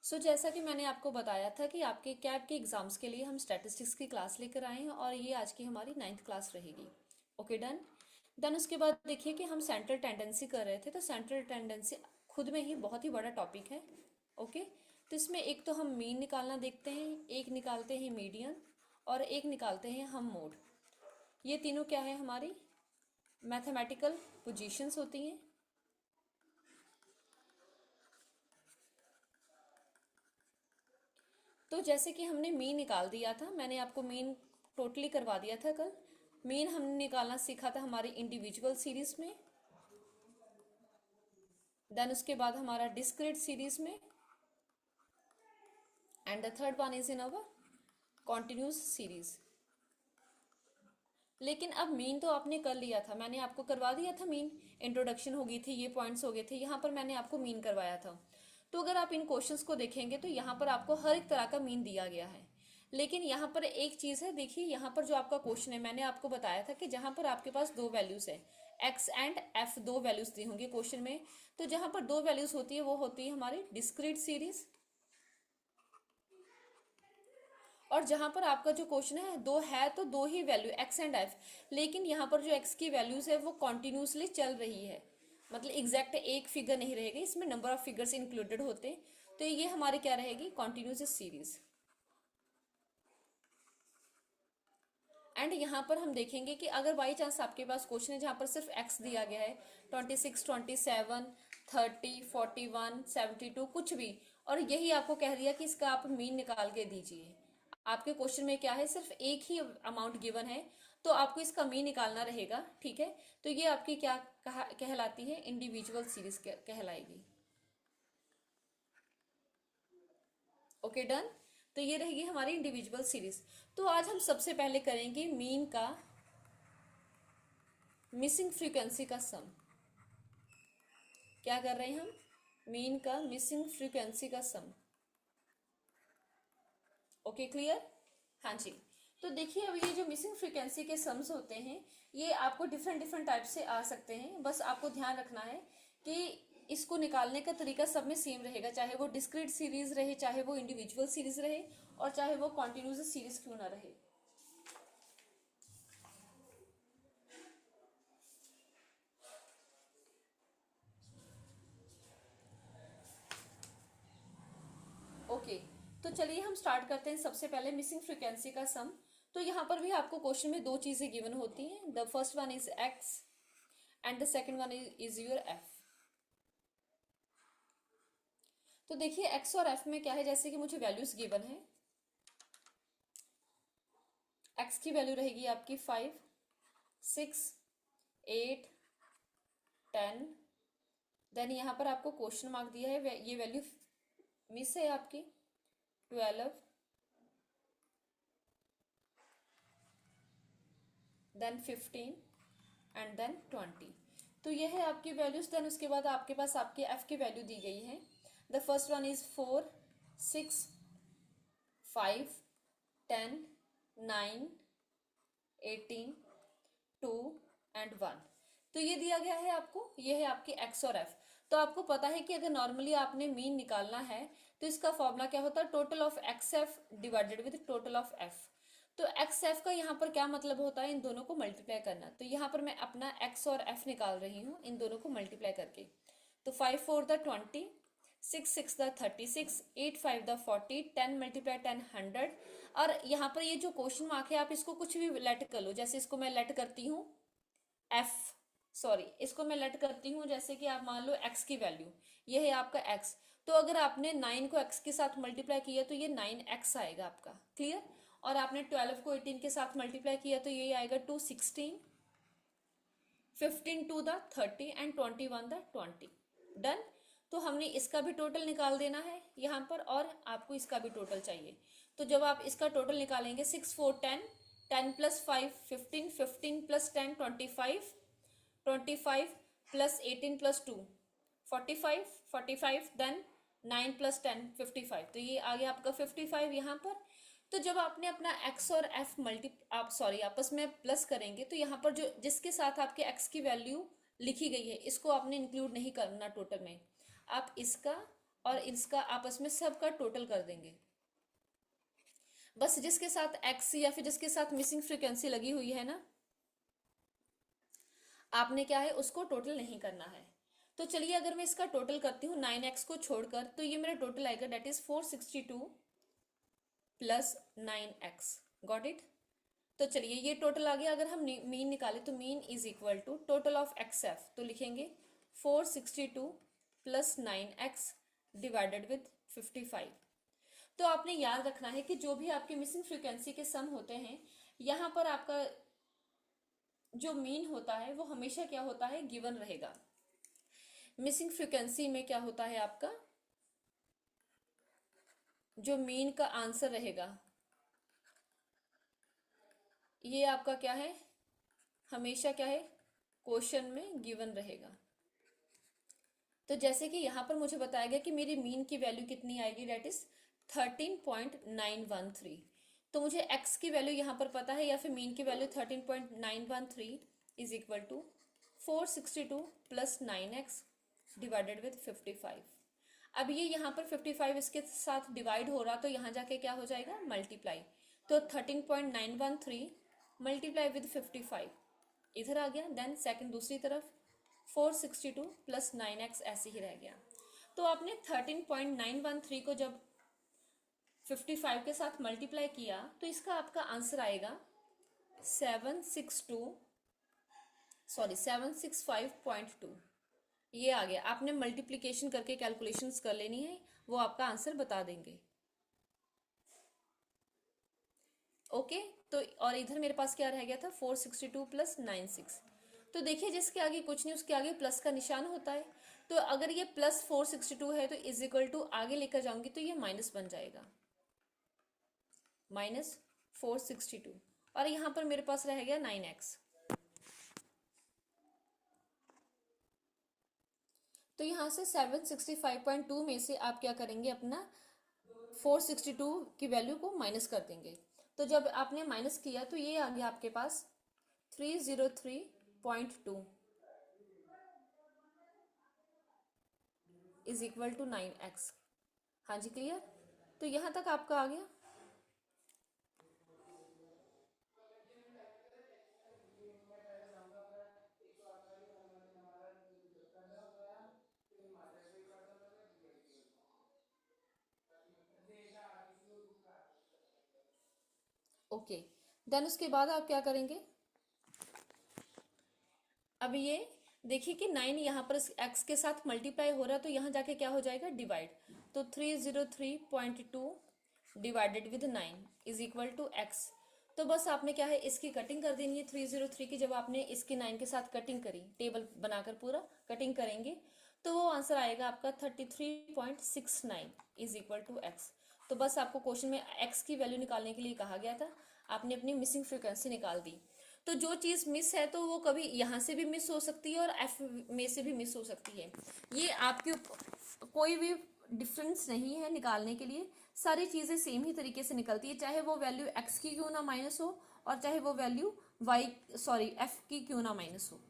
जैसा कि मैंने आपको बताया था कि आपके कैट के एग्जाम्स के लिए हम स्टैटिस्टिक्स की क्लास लेकर आए हैं और ये आज की हमारी 9th क्लास रहेगी। Okay done. देन उसके बाद देखिए कि हम सेंट्रल टेंडेंसी कर रहे थे, तो सेंट्रल टेंडेंसी खुद में ही बहुत ही बड़ा टॉपिक है। ओके, तो इसमें एक तो हम मीन निकालना देखते हैं, एक निकालते हैं मीडियन और एक निकालते हैं हम मोड। ये तीनों क्या है, हमारी मैथमेटिकल पोजीशंस होती हैं। तो जैसे कि हमने मीन निकाल दिया था, मैंने आपको मीन टोटली करवा दिया था कल। मीन हमने निकालना सीखा था हमारी इंडिविजुअल सीरीज में, देन उसके बाद हमारा डिस्क्रीट सीरीज में, and the third one is in our continuous series. लेकिन अब मीन तो आपने कर लिया था, मैंने आपको करवा दिया था मीन, इंट्रोडक्शन हो गई थी, ये पॉइंट्स हो गए थे, यहाँ पर मैंने आपको मीन करवाया था। तो अगर आप इन क्वेश्चंस को देखेंगे तो यहाँ पर आपको हर एक तरह का मीन दिया गया है। लेकिन यहाँ पर एक चीज़ है, देखिए यहाँ पर जो आपका क्वेश्चन है, मैंने आपको बताया था कि जहाँ पर आपके पास दो वैल्यूज है, एक्स एंड एफ, दो वैल्यूज दी होंगी क्वेश्चन में। तो जहाँ पर दो वैल्यूज होती है वो होती है हमारी डिस्क्रीट सीरीज, और जहां पर आपका जो क्वेश्चन है दो है तो दो ही वैल्यू एक्स एंड एफ, लेकिन यहाँ पर जो एक्स की वैल्यूज है वो कॉन्टिन्यूसली चल रही है, मतलब एग्जैक्ट एक फिगर नहीं रहेगी, इसमें नंबर ऑफ फिगर्स इंक्लूडेड होते हैं। तो ये हमारी क्या रहेगी, कॉन्टिन्यूस सीरीज। एंड यहाँ पर हम देखेंगे कि अगर बाई चांस आपके पास क्वेश्चन है जहाँ पर सिर्फ एक्स दिया गया है, 26, 27, 30, 41, 72 कुछ भी, और यही आपको कह दिया कि इसका आप मीन निकाल के दीजिए। आपके क्वेश्चन में क्या है, सिर्फ एक ही अमाउंट गिवन है, तो आपको इसका मीन निकालना रहेगा। ठीक है, तो ये आपकी क्या कहलाती है, इंडिविजुअल सीरीज कहलाएगी। Okay done. तो ये रहेगी हमारी इंडिविजुअल सीरीज। तो आज हम सबसे पहले करेंगे मीन का मिसिंग फ्रीक्वेंसी का सम। क्या कर रहे हैं हम, मीन का मिसिंग फ्रीक्वेंसी का सम। ओके क्लियर, हाँ जी। तो देखिए अब ये जो मिसिंग फ्रीक्वेंसी के सम्स होते हैं ये आपको डिफरेंट डिफरेंट टाइप से आ सकते हैं, बस आपको ध्यान रखना है कि इसको निकालने का तरीका सब में सेम रहेगा, चाहे वो डिस्क्रीट सीरीज रहे, चाहे वो इंडिविजुअल सीरीज रहे, और चाहे वो कॉन्टिन्यूस सीरीज क्यों ना रहे। ओके, तो चलिए हम स्टार्ट करते हैं। सबसे पहले मिसिंग फ्रीक्वेंसी का सम। तो यहाँ पर भी आपको क्वेश्चन में दो चीजें गिवन होती हैं, the first one is x and the second one is your F. तो देखिए एक्स और एफ में क्या है, जैसे कि मुझे वैल्यूज गिवन है, एक्स की वैल्यू रहेगी आपकी 5, 6, 8, 10। देन यहाँ पर आपको क्वेश्चन मार्क दिया है, ये वैल्यू मिस है आपकी 12, देन 15 एंड देन 20। तो ये है आपकी वैल्यूज। देन उसके बाद आपके पास आपके एफ की वैल्यू दी गई है, the first one is 4, 6, 5, 10, 9, 18, 2 and 1। तो ये दिया गया है आपको, ये है आपकी एक्स और एफ। तो आपको पता है कि अगर नॉर्मली आपने मीन निकालना है तो इसका फॉर्मूला क्या होता है, total of x F divided with total of F. तो एक्स एफ का यहाँ पर क्या मतलब होता है, इन दोनों को मल्टीप्लाई करना। तो यहाँ पर मैं अपना एक्स और एफ निकाल रही हूँ इन दोनों को मल्टीप्लाई करके। तो 5 4 द 20, 6 6 द 36, 8 5 द 40, 10 मल्टीप्लाई 10 100। और यहाँ पर ये जो क्वेश्चन मार्क है आप इसको कुछ भी लेट कर लो, जैसे इसको मैं लेट करती हूँ एफ, सॉरी इसको मैं लेट करती हूँ जैसे कि आप मान लो एक्स की वैल्यू, ये है आपका एक्स। तो अगर आपने 9 को एक्स के साथ मल्टीप्लाई किया तो ये 9x आएगा आपका, क्लियर। और आपने 12 को 18 के साथ मल्टीप्लाई किया तो ये आएगा 216, 15 to the 30 and 21 the 20। Done. तो हमने इसका भी टोटल निकाल देना है यहाँ पर, और आपको इसका भी टोटल चाहिए। तो जब आप इसका टोटल निकालेंगे, 6 4 10, 10 plus 5 15, 15 plus 10 25, 25 plus 18 plus 2 45, 45 then 9 plus 10 55। तो ये आ गया आपका 55 यहाँ पर। तो जब आपने अपना x और f आप सॉरी आपस में प्लस करेंगे तो यहाँ पर जो जिसके साथ आपके x की वैल्यू लिखी गई है इसको आपने इंक्लूड नहीं करना टोटल में, आप इसका और इसका आपस में सबका टोटल कर देंगे। बस जिसके साथ एक्स या फिर जिसके साथ मिसिंग फ्रीक्वेंसी लगी हुई है ना, आपने क्या है उसको टोटल नहीं करना है। तो चलिए अगर मैं इसका टोटल करती हूँ 9x को छोड़कर, तो ये मेरा टोटल आएगा, that is 462 plus 9x। Got it. तो चलिए ये टोटल आ गया। अगर हम मीन निकाले तो mean is equal to total of x f, तो लिखेंगे 462 प्लस 9x डिवाइडेड विथ 55। तो आपने याद रखना है कि जो भी आपकी मिसिंग फ्रीक्वेंसी के सम होते हैं, यहाँ पर आपका जो मीन होता है वो हमेशा क्या होता है, गिवन रहेगा। मिसिंग फ्रीक्वेंसी में क्या होता है, आपका जो मीन का आंसर रहेगा ये आपका क्या है, हमेशा क्या है, क्वेश्चन में गिवन रहेगा। तो जैसे कि यहाँ पर मुझे बताया गया कि मेरी मीन की वैल्यू कितनी आएगी, डेट इज 13.913। तो मुझे x की वैल्यू यहाँ पर पता है, या फिर मीन की value 13.913 is equal to 462 plus 9x divided with 55। अब ये यहाँ पर 55 इसके साथ डिवाइड हो रहा, तो यहाँ जाके क्या हो जाएगा, मल्टीप्लाई। तो 13.913 मल्टीप्लाई विद 55 इधर आ गया। देन सेकंड दूसरी तरफ 462 प्लस 9x ऐसे ही रह गया। तो आपने 13.913 को जब 55 के साथ मल्टीप्लाई किया तो इसका आपका आंसर आएगा 765.2। ये आ गया। आपने मल्टीप्लिकेशन करके कैलकुलेशंस कर लेनी है, वो आपका आंसर बता देंगे। ओके। तो और इधर मेरे पास क्या रह गया था, 462 प्लस 96। तो देखिए जिसके आगे कुछ नहीं उसके आगे प्लस का निशान होता है। तो अगर ये प्लस 462 है तो इज इक्वल टू आगे लेकर जाऊंगी तो ये माइनस बन जाएगा, -462। और यहाँ पर मेरे पास रह गया 9x। तो यहाँ से 765.2 में से आप क्या करेंगे, अपना 462 की वैल्यू को माइनस कर देंगे। तो जब आपने माइनस किया तो ये आ गया आपके पास 303.2 इज इक्वल टू 9x। हाँ जी, क्लियर। तो यहाँ तक आपका आ गया। ओके। देन उसके बाद आप क्या करेंगे, अब ये देखिए कि 9 यहाँ पर x के साथ मल्टीप्लाई हो रहा है, तो यहाँ जाके क्या हो जाएगा, डिवाइड। तो 303.2 divided with 9 is equal to x। तो बस आपने क्या है, इसकी कटिंग कर देनी है 303 की। जब आपने इसकी 9 के साथ कटिंग करी, टेबल बनाकर पूरा कटिंग करेंगे, तो वो आंसर आएगा आपका 33.69 इज इक्वल टू x। तो बस आपको क्वेश्चन में x की वैल्यू निकालने के लिए कहा गया था, आपने अपनी मिसिंग फ्रीक्वेंसी निकाल दी। तो जो चीज़ मिस है तो वो कभी यहाँ से भी मिस हो सकती है और एफ में से भी मिस हो सकती है। ये आपके कोई भी डिफरेंस नहीं है निकालने के लिए, सारी चीज़ें सेम ही तरीके से निकलती है, चाहे वो वैल्यू एक्स की क्यों ना माइनस हो और चाहे वो वैल्यू एफ की क्यों ना माइनस हो।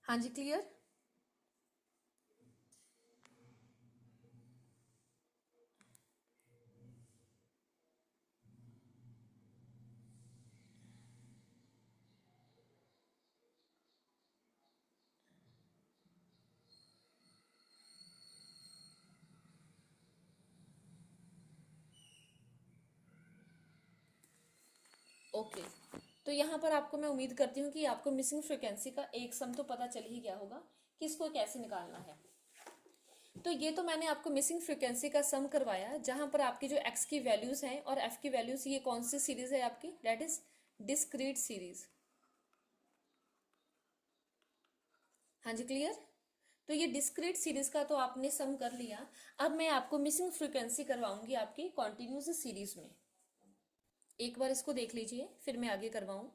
हाँ जी, क्लियर। ओके। तो यहाँ पर आपको मैं उम्मीद करती हूँ कि आपको मिसिंग फ्रिक्वेंसी का एक सम तो पता चल ही गया होगा कि इसको कैसे निकालना है। तो ये तो मैंने आपको मिसिंग फ्रिक्वेंसी का सम करवाया, जहां पर आपकी जो एक्स की वैल्यूज हैं और एफ की वैल्यूज, ये कौन सी सीरीज है आपकी, डेट इज डिस्क्रीट सीरीज। हाँ जी, क्लियर। तो ये डिस्क्रीट सीरीज का तो आपने सम कर लिया। अब मैं आपको मिसिंग फ्रिक्वेंसी करवाऊंगी आपकी कॉन्टिन्यूस सीरीज में। एक बार इसको देख लीजिए फिर मैं आगे करवाऊं।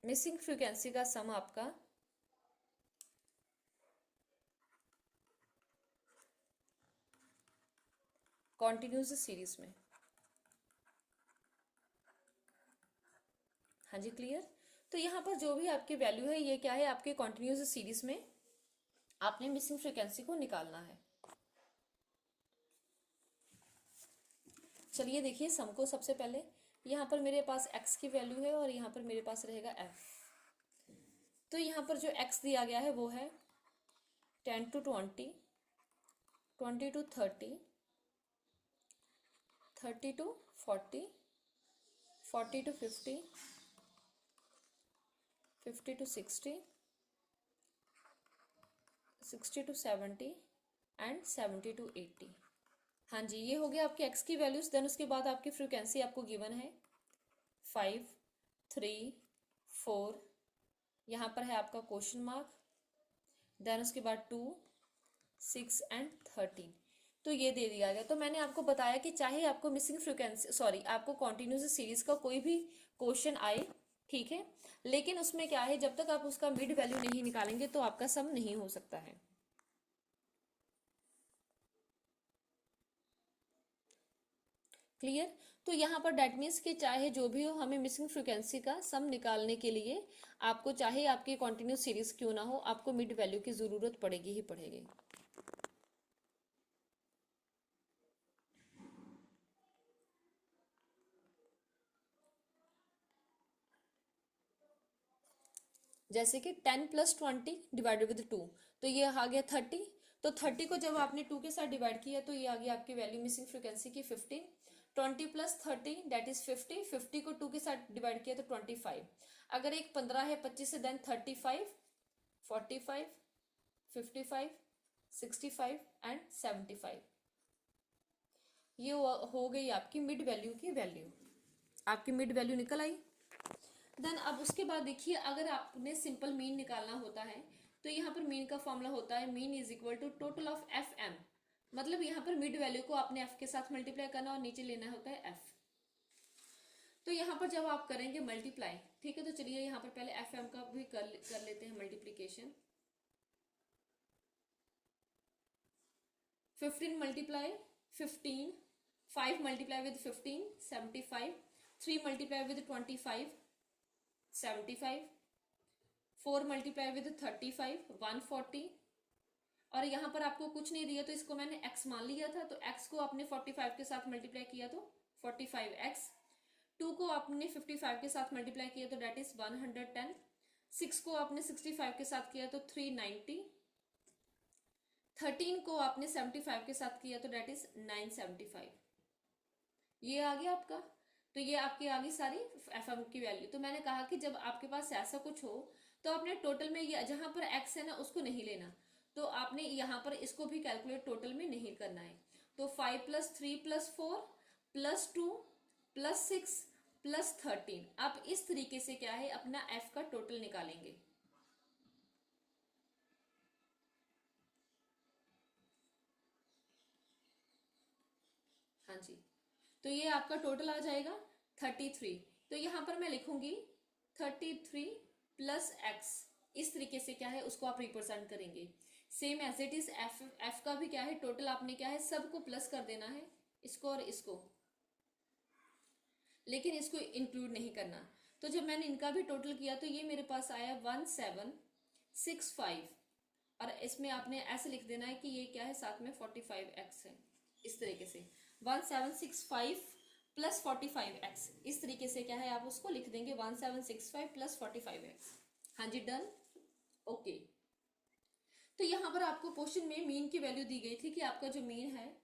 मिसिंग फ्रीक्वेंसी का सम आपका कॉन्टिन्यूस सीरीज में। हाँ जी, क्लियर। तो यहाँ पर जो भी आपकी वैल्यू है ये क्या है, आपके कॉन्टिन्यूस सीरीज में आपने मिसिंग फ्रीक्वेंसी को निकालना है। चलिए देखिए सम को। सबसे पहले यहाँ पर मेरे पास x की वैल्यू है और यहाँ पर मेरे पास रहेगा f। तो यहाँ पर जो x दिया गया है वो है 10 to 20, 20 to 30, 30 to 40, 40 to 50, 50 to 60, 60 to 70 and 70 to 80। हाँ जी, ये हो गया आपके x की वैल्यूज। देन उसके बाद आपकी फ्रीक्वेंसी आपको गिवन है 5, 3, 4, यहाँ पर है आपका क्वेश्चन मार्क। देन उसके बाद 2, 6 एंड 13। तो ये दे दिया गया। तो मैंने आपको बताया कि चाहे आपको मिसिंग फ्रीक्वेंसी आपको कॉन्टिन्यूस सीरीज का कोई भी क्वेश्चन आए, ठीक है, लेकिन उसमें क्या है, जब तक आप उसका मिड वैल्यू नहीं निकालेंगे तो आपका सम नहीं हो सकता है। क्लियर। तो यहाँ पर डेट मीन्स कि चाहे जो भी हो, हमें मिसिंग फ्रीक्वेंसी का सम निकालने के लिए आपको चाहे आपकी कॉन्टिन्यूस सीरीज क्यों ना हो, आपको मिड वैल्यू की जरूरत पड़ेगी ही पड़ेगी। जैसे कि 10 + 20 डिवाइडेड विद 2, तो ये आ गया 30। तो 30 को जब आपने 2 के साथ डिवाइड किया तो ये आ गया आपकी वैल्यू मिसिंग फ्रीक्वेंसी की 15। 20 + 30 दैट इज 50। 50 को 2 के साथ डिवाइड किया तो 25। अगर एक 15 है 25 से, देन 35, 45, 55, 65 एंड 75। ये हो गई आपकी मिड वैल्यू की वैल्यू। आपकी मिड वैल्यू निकल आई। देन अब उसके बाद देखिए, अगर आपने सिंपल मीन निकालना होता है तो यहाँ पर मीन का फॉर्मूला होता है mean is equal to total of f m. मतलब यहाँ पर मिड वैल्यू को आपने एफ के साथ मल्टीप्लाई करना और नीचे लेना होता है एफ। तो यहाँ पर जब आप करेंगे मल्टीप्लाई, ठीक है, तो चलिए यहाँ पर पहले एफ एम का भी कर लेते हैं multiplication. 15 multiply 15, 5 multiply with 15, 75, 3 multiply with 25, 75, 4 multiply with 35, 140। और यहाँ पर आपको कुछ नहीं दिया तो इसको मैंने x मान लिया था, तो x को आपने 45 के साथ मल्टीप्लाई किया तो 45x। 2 को आपने 55 के साथ मल्टीप्लाई किया तो डेट इज 110। 6 को आपने 65 के साथ किया तो 390। 13 को आपने 75 के साथ किया तो डेट इज 975। ये आ गया आपका। तो ये आपकी आ गई सारी एफएम की वैल्यू। तो मैंने कहा कि जब आपके पास ऐसा कुछ हो तो आपने टोटल में ये जहां पर एक्स है ना उसको नहीं लेना, तो आपने यहाँ पर इसको भी कैलकुलेट टोटल में नहीं करना है। तो 5 + 3 + 4 + 2 + 6 + 13, आप इस तरीके से क्या है अपना एफ का टोटल निकालेंगे। हाँ जी, तो ये आपका टोटल आ जाएगा 33। तो यहाँ पर मैं लिखूंगी 33 + x। इस तरीके से क्या है उसको आप रिप्रेजेंट करेंगे। Same as it is f का भी क्या है टोटल आपने क्या है सबको प्लस कर देना है, इसको और इसको, लेकिन इसको इंक्लूड नहीं करना। तो जब मैंने इनका भी टोटल किया तो ये मेरे पास आया 1765। और इसमें आपने ऐसे लिख देना है कि ये क्या है साथ में 45x है। इस तरीके से 1765 + 45x, इस तरीके से क्या है आप उसको लिख देंगे 1765 + 45x। हाँ जी, डन, ओके। तो यहां पर आपको क्वेश्चन में मीन की वैल्यू दी गई थी कि आपका जो मीन है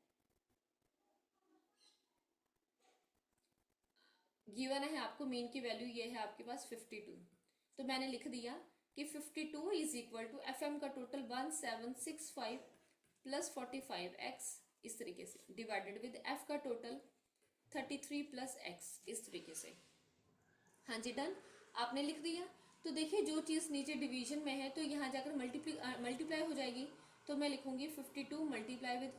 गिवन है, आपको मीन की वैल्यू ये है आपके पास 52। तो मैंने लिख दिया कि 52 is equal to f m का टोटल 1765 + 45x, इस तरीके से डिवाइडेड विद एफ का टोटल 33 + x, इस तरीके से। हाँ जी, डन, आपने लिख दिया। तो देखिए जो चीज़ नीचे डिवीजन में है तो यहाँ जाकर मल्टीप्लाई हो जाएगी। तो मैं लिखूंगी 52 मल्टीप्लाई विद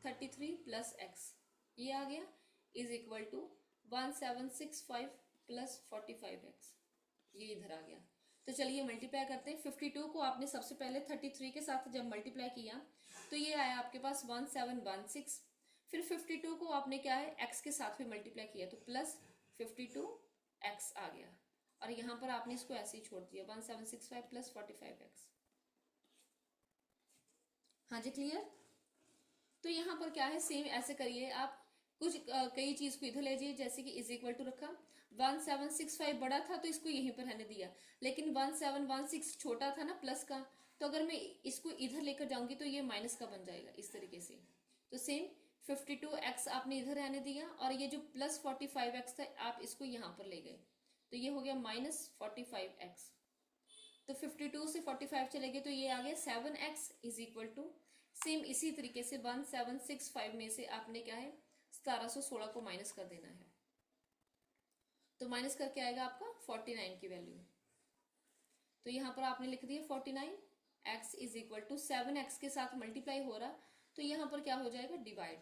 33 + x, ये आ गया, इज इक्वल टू 1765 + 45x। ये इधर आ गया। तो चलिए मल्टीप्लाई करते हैं। 52 को आपने सबसे पहले 33 के साथ जब मल्टीप्लाई किया तो ये आया आपके पास 1716। फिर 52 को आपने क्या है एक्स के साथ भी मल्टीप्लाई किया तो प्लस 52 एक्स आ गया, और यहाँ पर आपने इसको ऐसे ही छोड़ दिया 1765 प्लस 45x। हाँ जी क्लियर। तो यहाँ पर क्या है सेम ऐसे करिए आप, कुछ कई चीज को इधर ले जाइए, जैसे कि इज इक्वल टू रखा 1765 बड़ा था तो इसको यहीं पर रहने दिया, लेकिन 1716 छोटा था ना प्लस का, तो अगर मैं इसको इधर लेकर जाऊंगी तो ये माइनस का बन जाएगा इस तरीके से। तो सेम 52x आपने इधर रहने दिया, और ये जो प्लस 45x था आप इसको यहाँ पर ले गए, तो ये हो गया माइनस 45x। तो 52 से 45 चले गए तो ये आ गया 7x is equal to, same इसी तरीके से 1765 में से आपने क्या है 1716 को माइनस कर देना है, तो माइनस करके आएगा आपका 49 की वैल्यू। तो यहाँ पर आपने लिख दिया 49, x is equal to 7x के साथ मल्टीप्लाई हो रहा, तो यहाँ पर क्या हो जाएगा डिवाइड,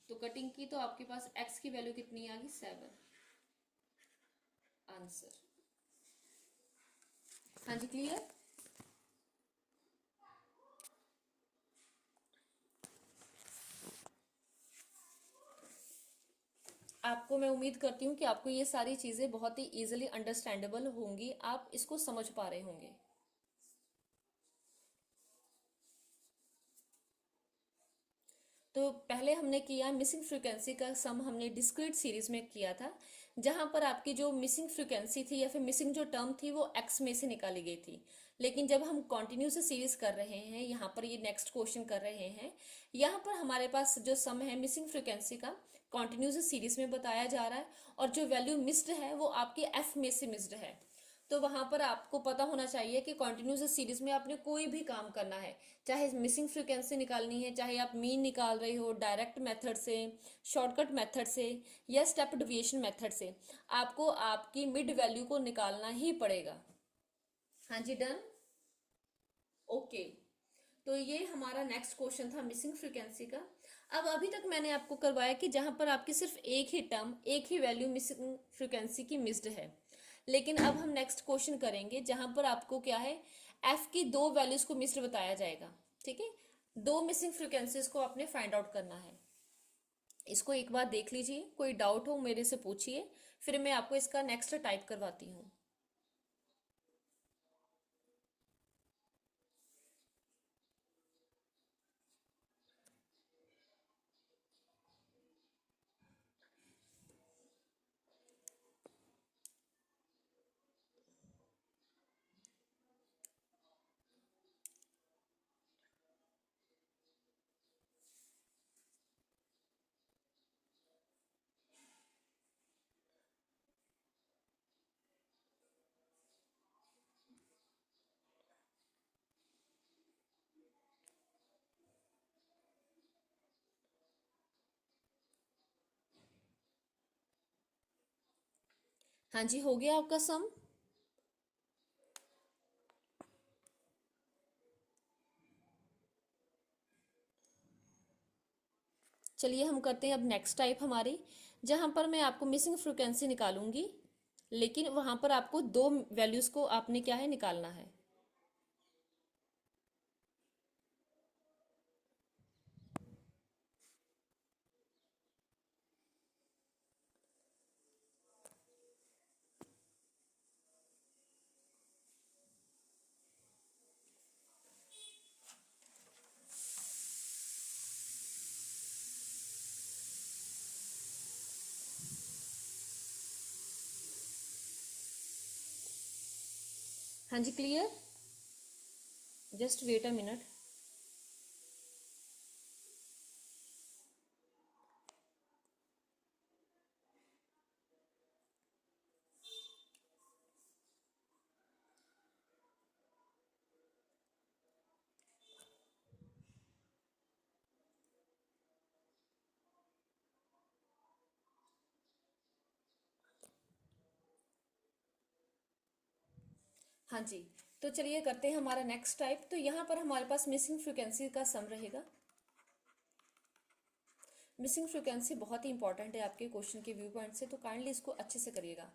तो कटिंग की तो आपके पास x की वैल्यू कितनी आ गई 7। आंसर। हाँ जी क्लियर। आपको मैं उम्मीद करती हूँ कि आपको ये सारी चीजें बहुत ही इजीली अंडरस्टैंडेबल होंगी, आप इसको समझ पा रहे होंगे। तो पहले हमने किया मिसिंग फ्रीक्वेंसी का सम, हमने डिस्क्रीट सीरीज में किया था, जहां पर आपकी जो मिसिंग फ्रीक्वेंसी थी या फिर मिसिंग जो टर्म थी वो एक्स में से निकाली गई थी। लेकिन जब हम कॉन्टिन्यूस सीरीज कर रहे हैं, यहाँ पर ये नेक्स्ट क्वेश्चन कर रहे हैं, यहाँ पर हमारे पास जो सम है मिसिंग फ्रीक्वेंसी का कॉन्टिन्यूस सीरीज में बताया जा रहा है, और जो वैल्यू मिस्ड है वो आपके एफ में से मिस्ड है। तो वहां पर आपको पता होना चाहिए कि कॉन्टिन्यूस सीरीज में आपने कोई भी काम करना है, चाहे मिसिंग फ्रीक्वेंसी निकालनी है, चाहे आप मीन निकाल रहे हो डायरेक्ट मेथड से, शॉर्टकट मेथड से, या स्टेप डिविएशन मेथड से, आपको आपकी मिड वैल्यू को निकालना ही पड़ेगा। हाँ जी डन। ओके। तो ये हमारा नेक्स्ट क्वेश्चन था मिसिंग फ्रीक्वेंसी का। अब अभी तक मैंने आपको करवाया कि जहां पर आपकी सिर्फ एक ही टर्म, एक ही वैल्यू मिसिंग फ्रीक्वेंसी की मिस्ड है, लेकिन अब हम नेक्स्ट क्वेश्चन करेंगे जहां पर आपको क्या है एफ की दो वैल्यूज को मिस्ड बताया जाएगा। ठीक है, दो मिसिंग फ्रीक्वेंसीज को आपने फाइंड आउट करना है। इसको एक बार देख लीजिए, कोई डाउट हो मेरे से पूछिए, फिर मैं आपको इसका नेक्स्ट टाइप करवाती हूँ। हाँ जी, हो गया आपका सम। चलिए हम करते हैं अब नेक्स्ट टाइप हमारी, जहां पर मैं आपको मिसिंग फ्रीक्वेंसी निकालूंगी, लेकिन वहां पर आपको दो वैल्यूज को आपने क्या है निकालना है। हाँ जी clear. Just wait a minute. हाँ जी, तो चलिए करते हैं हमारा नेक्स्ट टाइप। तो यहाँ पर हमारे पास मिसिंग फ्रीक्वेंसी का सम रहेगा। मिसिंग फ्रीक्वेंसी बहुत ही इंपॉर्टेंट है आपके क्वेश्चन के व्यू पॉइंट से, तो काइंडली इसको अच्छे से करिएगा।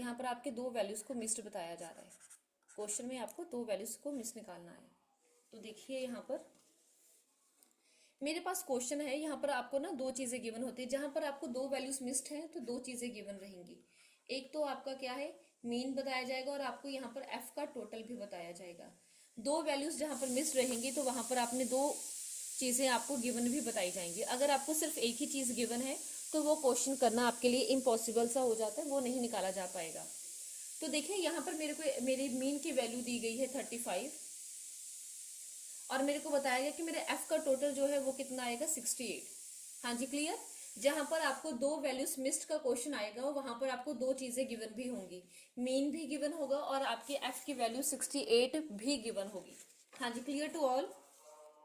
यहाँ पर आपके दो वैल्यूज को मिस्ड बताया जा रहा है। क्वेश्चन में आपको दो वैल्यूज को मिस निकालना है। तो देखिए यहाँ पर मेरे पास क्वेश्चन है, यहाँ पर आपको ना दो चीजें गिवन होती है। जहां पर आपको दो वैल्यूज मिस्ड हैं तो दो चीजें गिवन रहेंगी। एक तो आपका क्या है, मीन बताया जाएगा और आपको यहाँ पर एफ का टोटल भी बताया जाएगा। दो वैल्यूज जहां पर मिस्ड रहेंगी तो वहां पर आपने दो चीजें आपको गिवन भी बताई जाएंगी। अगर आपको सिर्फ एक ही चीज गिवन है तो वो क्वेश्चन करना आपके लिए इम्पॉसिबल सा हो जाता है, वो नहीं निकाला जा पाएगा। तो देखिए यहाँ पर मेरी मीन की वैल्यू दी गई है 35 और मेरे को बताया गया कि मेरे एफ का टोटल जो है वो कितना आएगा 68। हाँ जी क्लियर। जहां पर आपको दो वैल्यूज मिस्ड का क्वेश्चन आएगा वहां पर आपको दो चीजें गिवन भी होंगी, मीन भी गिवन होगा और आपके एफ की वैल्यू 68 भी गिवन होगी। हाँ जी क्लियर टू ऑल।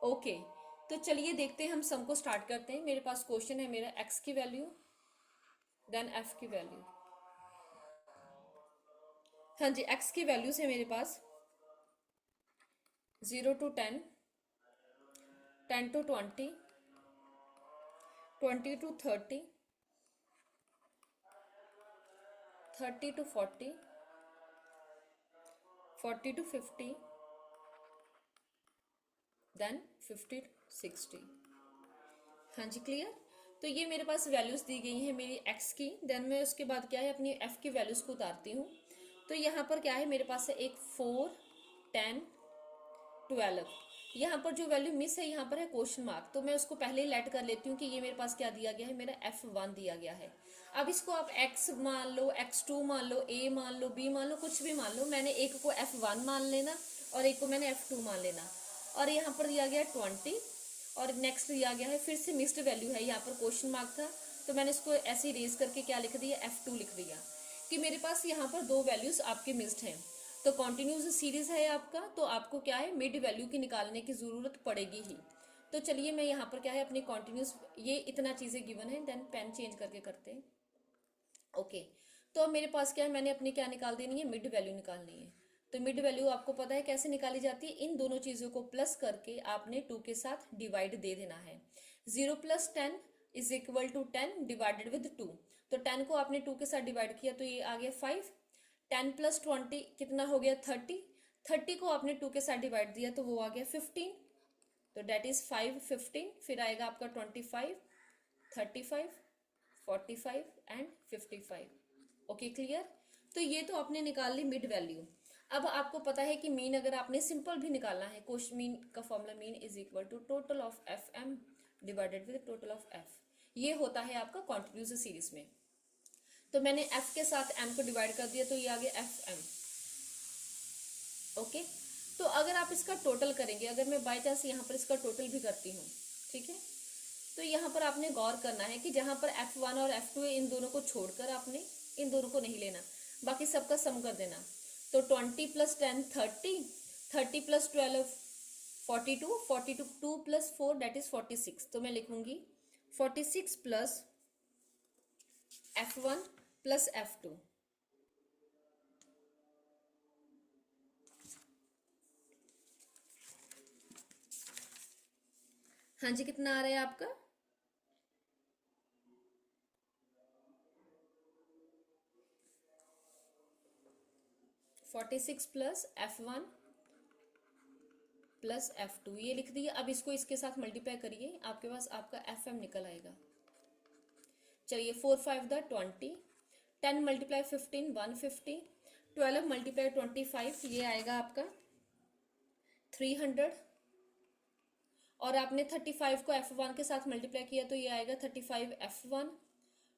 ओके, तो चलिए देखते हैं, हम सम को स्टार्ट करते हैं। मेरे पास क्वेश्चन है मेरा एक्स की वैल्यू देन एफ की वैल्यू। हाँ जी, एक्स की वैल्यूज है मेरे पास 0 to 10, 10 to 20, 20 to 30, 30 to 40, 40 to 50, then 50 to 60। हाँ जी क्लियर। तो ये मेरे पास वैल्यूज दी गई हैं मेरी एक्स की। देन मैं उसके बाद क्या है अपनी एफ की वैल्यूज को उतारती हूँ। तो यहाँ पर क्या है मेरे पास है एक 4, 10, 12। यहाँ पर जो वैल्यू मिस है यहाँ पर है क्वेश्चन मार्क, तो मैं उसको पहले ही लेट कर लेती हूँ कि ये मेरे पास क्या दिया गया है, मेरा F1 दिया गया है। अब इसको आप x मान लो, x2 मान लो, a मान लो, b मान लो, कुछ भी मान लो। मैंने एक को F1 मान लेना और एक को मैंने F2 मान लेना। और यहाँ पर दिया गया 20 और नेक्स्ट दिया गया है फिर से मिस्ड वैल्यू है, यहाँ पर क्वेश्चन मार्क था तो मैंने इसको ऐसे ही रेज करके क्या लिख दिया, F2 लिख दिया कि मेरे पास यहाँ पर दो वैल्यूज आपके मिस्ड हैं। तो कॉन्टिन्यूस सीरीज है आपका, तो आपको क्या है मिड वैल्यू की निकालने की जरूरत पड़ेगी ही। तो चलिए मैं यहाँ पर क्या है अपनी कॉन्टिन्यूस, ये इतना चीजें गिवन है, देन पेन चेंज करके करते हैं। ओके, तो अब मेरे पास क्या है, मैंने अपनी क्या निकाल देनी है, मिड वैल्यू निकालनी है। तो मिड वैल्यू आपको पता है कैसे निकाली जाती है, इन दोनों चीजों को प्लस करके आपने 2 के साथ डिवाइड दे देना है। 0 + 10 is equal to 10 divided with 2। तो 10 को आपने 2 के साथ डिवाइड किया तो ये आ गया 5। 10 + 20 कितना हो गया 30। 30 को आपने 2 के साथ डिवाइड दिया तो वो आ गया 15। तो डेट इज 5, 15। फिर आएगा आपका 25, 35, 45 एंड 55। Okay clear. तो ये तो आपने निकाल ली मिड वैल्यू। अब आपको पता है कि मीन अगर आपने सिंपल भी निकालना है, क्वेश्चन मीन का formula mean is equal to total of f m divided with total of f. ये होता है आपका कॉन्टिन्यूस सीरीज में। तो मैंने f के साथ m को डिवाइड कर दिया तो ये आ गया fm। ओके, तो अगर आप इसका टोटल करेंगे, अगर मैं बाय चांस यहाँ पर इसका टोटल भी करती हूँ, ठीक है, तो यहाँ पर आपने गौर करना है कि जहां पर F1 और F2 है इन दोनों को छोड़कर आपने इन दोनों को नहीं लेना, बाकी सबका सम कर देना। तो 20 + 10 30, 30 + 12 42, 42 2 + 4 दैट इज 46। तो मैं लिखूंगी 46 + F1 + F2। हाँ जी, कितना आ रहा है आपका, 46 + F1 + F2 ये लिख दिया। अब इसको इसके साथ मल्टीप्लाई करिए, आपके पास आपका FM निकल आएगा। चलिए 4 5 द 20, 10 × 15 150, 12 × 25 ये आएगा आपका 300। और आपने 35 को F1 के साथ मल्टीप्लाई किया तो ये आएगा 35 F1।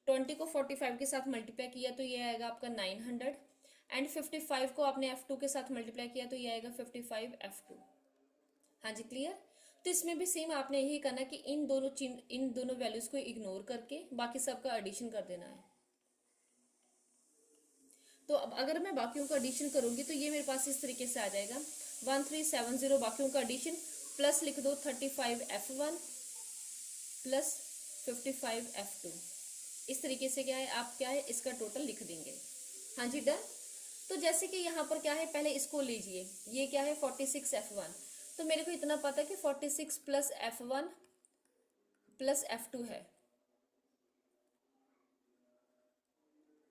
20 को 45 के साथ मल्टीप्लाई किया तो ये आएगा आपका 900 एंड 55 को आपने F2 के साथ मल्टीप्लाई किया तो ये आएगा 55 F2। हाँ जी क्लियर। तो इसमें भी सेम आपने यही करना कि इन दोनों वैल्यूज को इग्नोर करके बाकी सबका एडिशन कर देना है। तो अब अगर मैं बाकियों का एडिशन करूंगी तो ये मेरे पास इस तरीके से आ जाएगा 1370, बाकियों का एडिशन प्लस लिख दो 35 F1 + 55 F2। इस तरीके से क्या है आप क्या है इसका टोटल लिख देंगे। हाँ जी डन। तो जैसे कि यहाँ पर क्या है, पहले इसको लीजिए, ये क्या है 46 F1, तो मेरे को इतना पता है कि 46 + F1 + F2 है।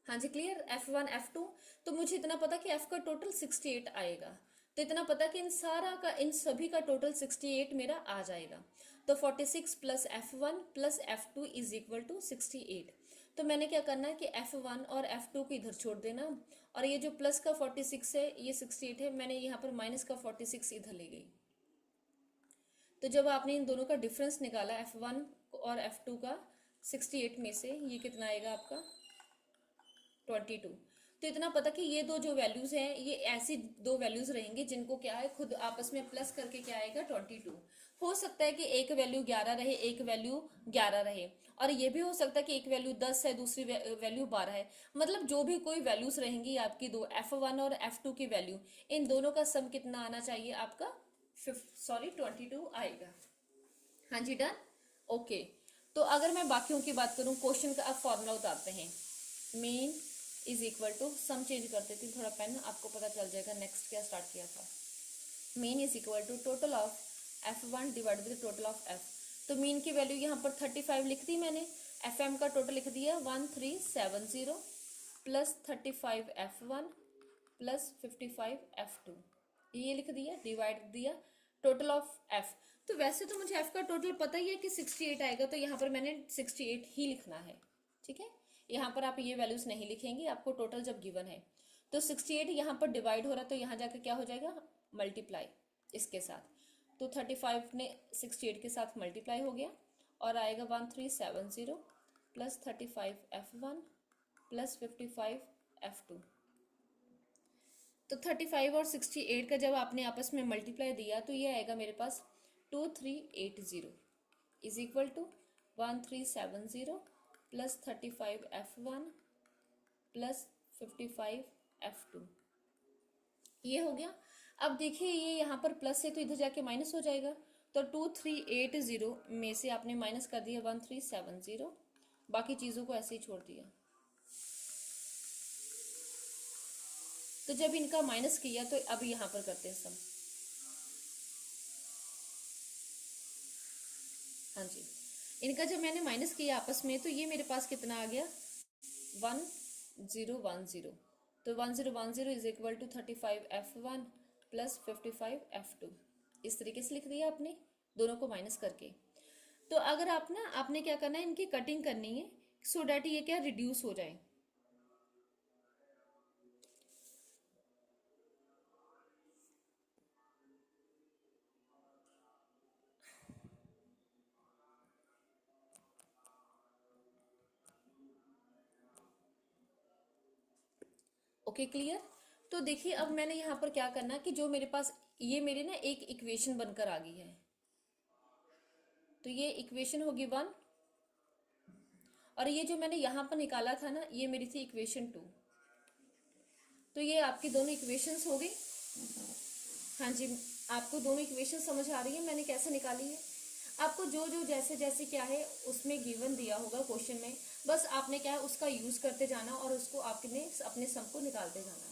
हाँ जी क्लियर, F1 F2। तो मुझे इतना पता कि F का टोटल 68 आएगा, तो इतना पता कि इन सभी का टोटल 68 मेरा आ जाएगा। तो 46 plus F1 plus F2 is equal to 68। तो मैंने क्या करना है कि F1 और F2 को इधर छोड़ देना, और ये जो प्लस का 46 है ये 68 है, मैंने यहाँ पर माइनस का 46 इधर ले गई। तो जब आपने इन दोनों का डिफरेंस निकाला F1 और F2 का 68 में से, ये कितना आएगा आपका 22। तो इतना पता कि ये दो जो वैल्यूज हैं ये ऐसी दो वैल्यूज रहेंगी जिनको क्या है खुद आपस में प्लस करके क्या आएगा 22। हो सकता है कि एक वैल्यू 11 रहे, एक वैल्यू 11 रहे, और ये भी हो सकता है कि एक वैल्यू 10 है, दूसरी वैल्यू 12 है। मतलब जो भी कोई वैल्यूज रहेंगी आपकी दो F1 और F2 की वैल्यू, इन दोनों का सम कितना आना चाहिए आपका 22 आएगा। हाँ जी डन, ओके। तो अगर मैं बाकियों की बात करूं, क्वेश्चन का अब फॉर्मूला उतारते हैं। Mean is equal to, some change कर देती हूँ थोड़ा पेन, आपको पता चल जाएगा नेक्स्ट क्या स्टार्ट किया था। Mean is equal to total of F1 divide with total of F। तो मीन की वैल्यू यहाँ पर 35 लिख दी मैंने, FM का टोटल लिख दिया 1370 प्लस 35 F1 प्लस 55 F2, ये लिख दिया, डिवाइड दिया टोटल ऑफ F। तो वैसे तो मुझे F का टोटल पता ही है कि 68 आएगा, तो यहाँ पर मैंने 68 ही लिखना है, ठीक है। यहाँ पर आप ये वैल्यूज नहीं लिखेंगे, आपको टोटल जब गिवन है। तो 68 यहाँ पर डिवाइड हो रहा है, तो यहाँ जाकर क्या हो जाएगा मल्टीप्लाई इसके साथ। तो 35 ने 68 के साथ मल्टीप्लाई हो गया, और आएगा 1370 प्लस 35 F1 प्लस 55 F2। तो 35 और 68 का जब आपने आपस में मल्टीप्लाई दिया तो ये आएगा मेरे पास 2380 is equal to 1370 plus 35 F1 plus 55 F2, ये हो गया। अब देखिए ये यहाँ पर प्लस है तो इधर जाके माइनस हो जाएगा, तो 2380 में से आपने माइनस कर दिया 1370, बाकी चीज़ों को ऐसे ही छोड़ दिया। तो जब इनका माइनस किया तो अब यहाँ पर करते हैं सम। हाँ जी, इनका जब मैंने माइनस किया आपस में तो ये मेरे पास कितना आ गया 1010। तो 1010 is equal to 35 F1 plus 55 F2, इस तरीके से लिख दिया आपने दोनों को माइनस करके। तो अगर आप ना, आपने क्या करना है, इनकी कटिंग करनी है सो डैट ये क्या रिड्यूस हो जाए। Okay clear. तो देखिए अब मैंने यहाँ पर क्या करना कि जो मेरे पास ये मेरी ना एक इक्वेशन बनकर आ गई है, तो ये इक्वेशन होगी 1, और ये जो मैंने यहाँ पर निकाला था ना ये मेरी थी इक्वेशन 2। तो ये आपकी दोनों इक्वेशंस हो गई। हाँ जी, आपको दोनों इक्वेशन समझ आ रही है मैंने कैसे निकाली है। आपको जो जो जैसे जैसे क्या है उसमें गिवन दिया होगा क्वेश्चन में, बस आपने क्या है उसका यूज करते जाना और उसको आपने अपने सम को निकालते जाना है।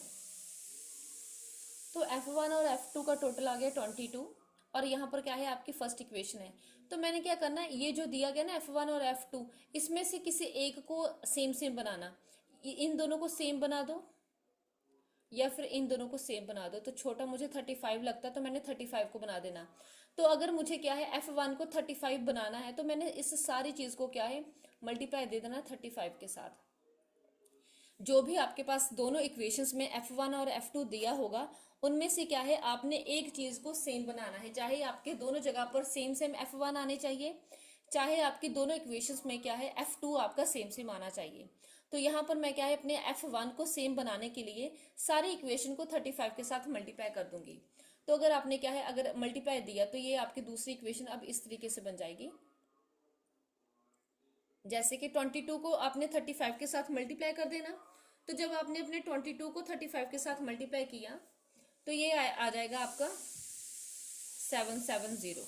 तो F1 और F2 का टोटल आ गया 22, और यहाँ पर क्या है आपकी फर्स्ट इक्वेशन है। तो मैंने क्या करना है, ये जो दिया गया ना F1 और F2, इसमें से किसी एक को सेम सेम बनाना। इन दोनों को सेम बना दो या फिर इन दोनों को सेम बना दो। तो छोटा मुझे 35 लगता है तो मैंने 35 को बना देना। तो अगर मुझे क्या है F1 को 35 बनाना है तो मैंने इस सारी चीज को क्या है मल्टीप्लाई दे देना 35 के साथ। जो भी आपके पास दोनों इक्वेशंस में F1 और F2 दिया होगा उनमें से क्या है आपने एक चीज को सेम बनाना है, चाहे आपके दोनों जगह पर सेम सेम F1 आने चाहिए, चाहे आपकी दोनों इक्वेशंस में क्या है F2 आपका सेम सेम आना चाहिए। तो यहाँ पर मैं क्या है अपने F1 को सेम बनाने के लिए सारी इक्वेशन को 35 के साथ मल्टीप्लाई कर दूंगी। तो अगर आपने क्या है अगर मल्टीप्लाई दिया तो ये आपकी दूसरी इक्वेशन अब इस तरीके से बन जाएगी, जैसे कि 22 को आपने 35 के साथ मल्टीप्लाई कर देना। तो जब आपने अपने 22 को 35 के साथ मल्टीप्लाई किया तो ये आ जाएगा आपका 770।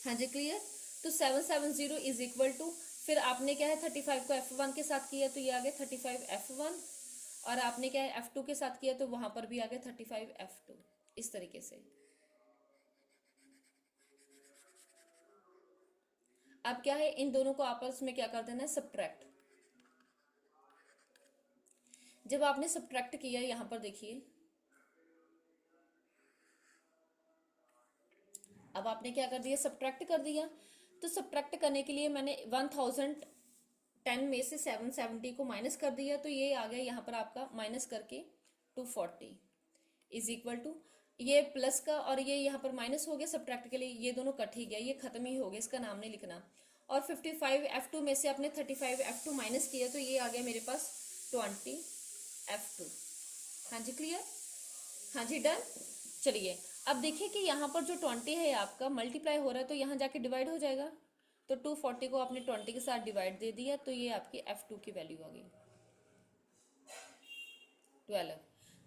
हाँ जी क्लियर। तो 770 इज इक्वल टू, फिर आपने क्या है 35 को F1 के साथ किया तो ये आ गया 35 F1, और आपने क्या है F2 के साथ किया तो वहां पर भी आ गया 35 F2, इस तरीके से। अब क्या है इन दोनों को आपस में क्या कर देना है सब्ट्रैक्ट। जब आपने सब्ट्रैक्ट किया, यहाँ पर देखिए, अब आपने क्या कर दिया, सब्ट्रैक्ट कर दिया। तो सब्ट्रैक्ट करने के लिए मैंने 1010 में से 770 को माइनस कर दिया, तो ये आ गया यहाँ पर आपका माइनस करके 240 इज इक्वल टू, ये प्लस का और ये यहाँ पर माइनस हो गया सब्ट्रैक्ट के लिए, ये दोनों कट ही गया, ये खत्म ही हो गया, इसका नाम नहीं लिखना। और 55 F2 में से आपने 35 F2 माइनस किया, तो ये आ गया मेरे पास 20 F2। हाँ जी क्लियर, हाँ जी डन। चलिए अब देखिए कि यहाँ पर जो 20 है आपका मल्टीप्लाई हो रहा है, तो यहाँ जाके डिवाइड हो जाएगा। तो 240 को आपने 20 के साथ डिवाइड दे दिया, तो ये आपकी F2 की वैल्यू आ गई 12।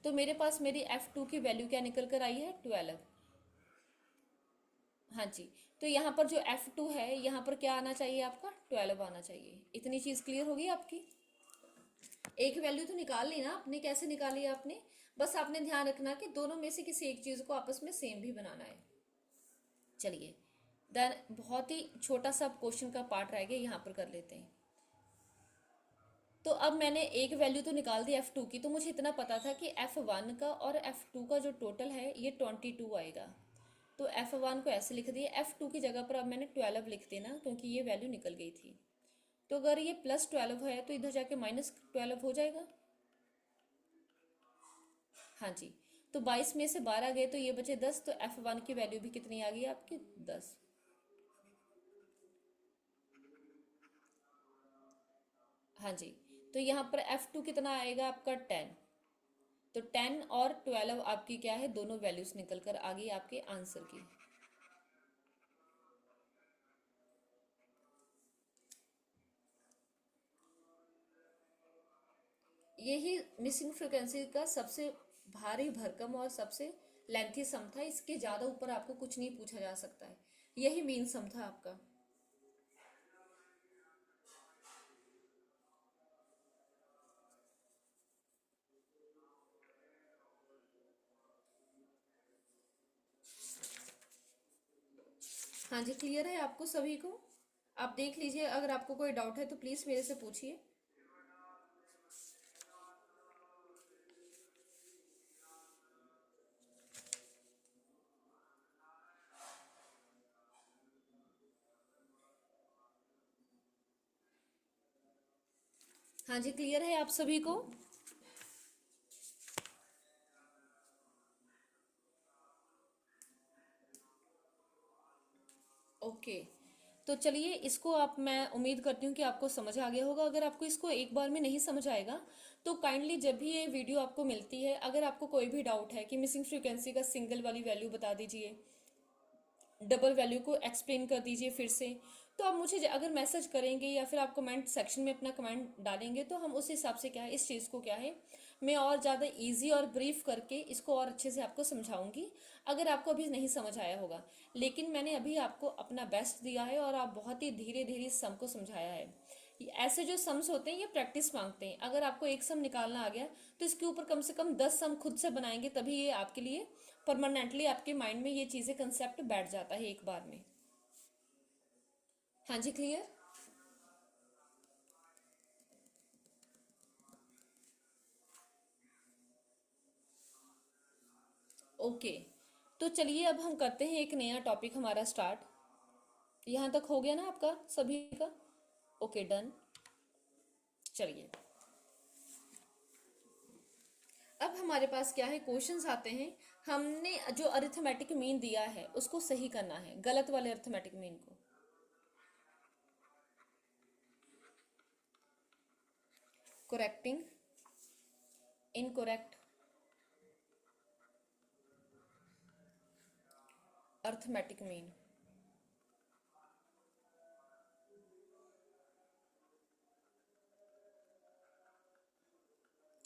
तो मेरे पास मेरी F2 की वैल्यू क्या निकल कर आई है, 12। हाँ जी, तो यहाँ पर जो F2 है, यहाँ पर क्या आना चाहिए आपका, 12 आना चाहिए। इतनी चीज क्लियर होगी आपकी। एक वैल्यू तो निकाल ली ना आपने, कैसे निकाली आपने, बस आपने ध्यान रखना कि दोनों में से किसी एक चीज को आपस में सेम भी बनाना है। चलिए देन बहुत ही छोटा सा क्वेश्चन का पार्ट रह गया, यहाँ पर कर लेते हैं। तो अब मैंने एक वैल्यू तो निकाल दी F2 की, तो मुझे इतना पता था कि F1 का और F2 का जो टोटल है ये 22 आएगा। तो F1 को ऐसे लिख दिया, F2 की जगह पर अब मैंने 12 लिख देना, क्योंकि ये वैल्यू निकल गई थी। तो अगर ये +12 है तो इधर जाके -12 हो जाएगा। हाँ जी, तो 22 में से 12 गए तो ये बचे 10, तो F1 की वैल्यू भी कितनी आ गई आपकी, 10। हाँ जी, तो यहाँ पर F2 कितना आएगा आपका, 10। तो 10 और 12 आपकी क्या है, दोनों वैल्यूज निकल कर आ गई आपके आंसर की। यही मिसिंग फ्रिक्वेंसी का सबसे भारी भरकम और सबसे लेंथी सम था। इसके ज्यादा ऊपर आपको कुछ नहीं पूछा जा सकता है, यही मेन सम था आपका। हाँ जी क्लियर है आपको सभी को। आप देख लीजिए, अगर आपको कोई डाउट है तो प्लीज मेरे से पूछिए। हाँ जी क्लियर है आप सभी को। ओके, तो चलिए इसको आप, मैं उम्मीद करती हूँ कि आपको समझ आ गया होगा। अगर आपको इसको एक बार में नहीं समझ आएगा तो काइंडली जब भी ये वीडियो आपको मिलती है, अगर आपको कोई भी डाउट है कि मिसिंग फ्रीक्वेंसी का सिंगल वाली वैल्यू बता दीजिए, डबल वैल्यू को एक्सप्लेन कर दीजिए फिर से, तो आप मुझे अगर मैसेज करेंगे या फिर आप कमेंट सेक्शन में अपना कमेंट डालेंगे, तो हम उस हिसाब से क्या है, इस चीज़ को क्या है, मैं और ज़्यादा इजी और ब्रीफ करके इसको और अच्छे से आपको समझाऊंगी, अगर आपको अभी नहीं समझ आया होगा। लेकिन मैंने अभी आपको अपना बेस्ट दिया है और आप बहुत ही धीरे धीरे इस सम को समझाया है। ऐसे जो सम्स होते हैं ये प्रैक्टिस मांगते हैं। अगर आपको एक सम निकालना आ गया तो इसके ऊपर कम से कम 10 सम खुद से बनाएंगे, तभी ये आपके लिए परमानेंटली आपके माइंड में ये चीजें कंसेप्ट बैठ जाता है एक बार में। हाँ जी क्लियर। ओके, तो चलिए अब हम करते हैं एक नया टॉपिक हमारा स्टार्ट। यहाँ तक हो गया ना आपका सभी का, ओके डन। चलिए अब हमारे पास क्या है, क्वेश्चंस आते हैं। हमने जो अरिथमेटिक मीन दिया है उसको सही करना है, गलत वाले अरिथमेटिक मीन को। Correcting incorrect arithmetic mean.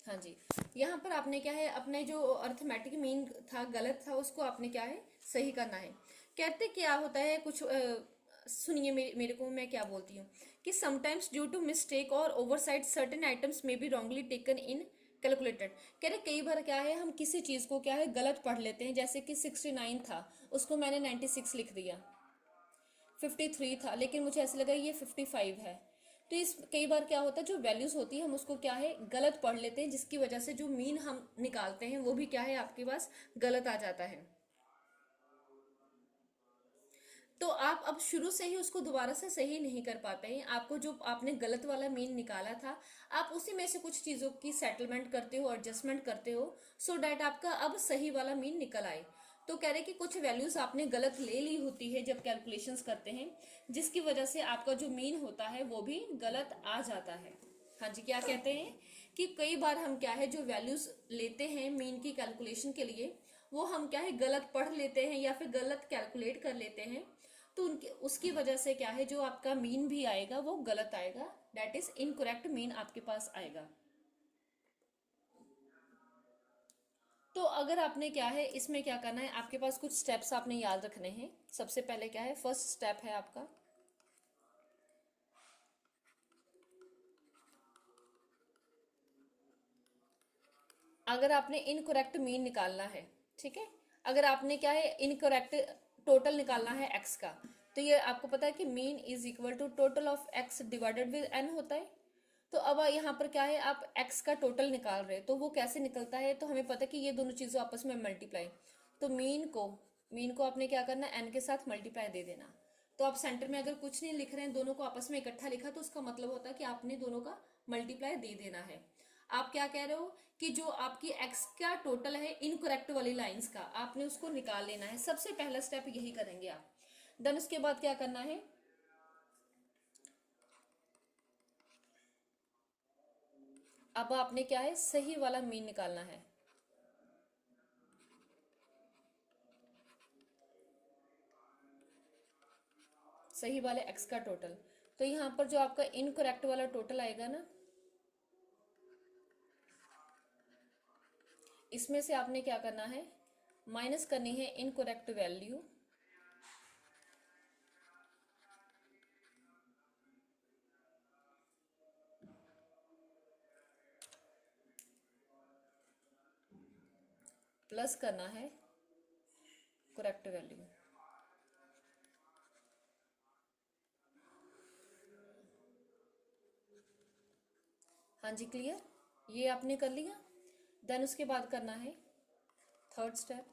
हाँ जी, यहाँ पर आपने क्या है, अपने जो अरिथमेटिक मीन था गलत था, उसको आपने क्या है, सही करना है। कहते क्या होता है कुछ, सुनिए मेरे को, मैं क्या बोलती हूँ कि समटाइम्स ड्यू टू मिस्टेक और ओवरसाइट सर्टेन आइटम्स में be wrongly taken in calculated. कह रहे कई बार क्या है, हम किसी चीज को क्या है गलत पढ़ लेते हैं। जैसे कि 69 था, उसको मैंने 96 लिख दिया। 53 था, लेकिन मुझे ऐसा लगा ये 55 है। तो इस कई बार क्या होता है, जो वैल्यूज होती है हम उसको क्या है गलत पढ़ लेते हैं, जिसकी वजह से जो मीन हम निकालते हैं वो भी क्या है आपके पास गलत आ जाता है। तो आप अब शुरू से ही उसको दोबारा से सही नहीं कर पाते हैं। आपको जो आपने गलत वाला मीन निकाला था, आप उसी में से कुछ चीज़ों की सेटलमेंट करते हो, एडजस्टमेंट करते हो, सो डैट आपका अब सही वाला मीन निकल आए। तो कह रहे कि कुछ वैल्यूज आपने गलत ले ली होती है जब कैलकुलेशंस करते हैं, जिसकी वजह से आपका जो मीन होता है वो भी गलत आ जाता है। हाँ जी, क्या कहते हैं कि कई बार हम क्या है जो वैल्यूज लेते हैं मीन की कैलकुलेशन के लिए, वो हम क्या है गलत पढ़ लेते हैं या फिर गलत कैलकुलेट कर लेते हैं। तो उनके उसकी वजह से क्या है जो आपका मीन भी आएगा वो गलत आएगा, दैट इज इनकरेक्ट मीन आपके पास आएगा। तो अगर आपने क्या है इसमें क्या करना है, आपके पास कुछ स्टेप्स आपने याद रखने हैं। सबसे पहले क्या है, फर्स्ट स्टेप है आपका, अगर आपने इनकरेक्ट मीन निकालना है, ठीक है, अगर आपने क्या है इनकरेक्ट टोटल निकालना है एक्स का, तो ये आपको पता है कि mean is equal to total of x divided with n होता है। तो अब यहाँ पर क्या है आप x का टोटल निकाल रहे हैं, तो वो कैसे निकलता है, तो हमें पता है कि ये दोनों चीज़ों आपस में मल्टीप्लाई, तो मीन को आपने क्या करना है n के साथ मल्टीप्लाई दे देना। तो आप सेंटर में अगर कुछ नहीं लिख रहे हैं, दोनों को आपस में इकट्ठा लिखा, तो उसका मतलब होता है कि आपने दोनों का मल्टीप्लाई दे देना है। आप क्या कह रहे हो कि जो आपकी x का टोटल है इनकरेक्ट वाली लाइंस का, आपने उसको निकाल लेना है। सबसे पहला स्टेप यही करेंगे आप। देन उसके बाद क्या करना है, अब आपने क्या है सही वाला मीन निकालना है। सही वाले x का टोटल, तो यहाँ पर जो आपका इनकरेक्ट वाला टोटल आएगा ना, इसमें से आपने क्या करना है, माइनस करनी है इनकरेक्ट वैल्यू, प्लस करना है करेक्ट वैल्यू। हाँ जी, क्लियर, ये आपने कर लिया। देन उसके बाद करना है थर्ड स्टेप,